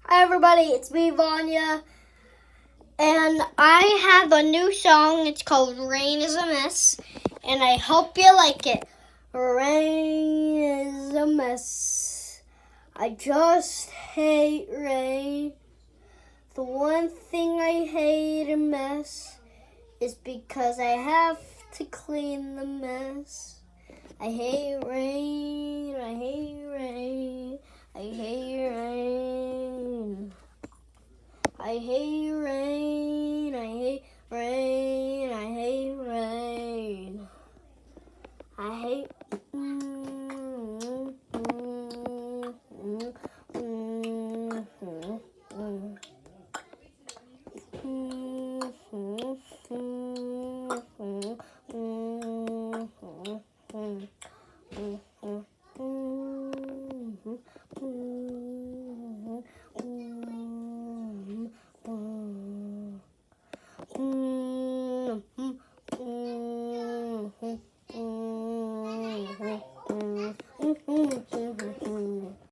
Hi everybody, it's me, Vanja, and I have a new song. It's called Rain is a Mess, and I hope you like it. Rain is a mess. I just hate rain. The one thing I hate a mess is because I have to clean the mess. I hate rain, I hate rain, I hate rain. I hate rain, I hate rain, I hate rain. I hate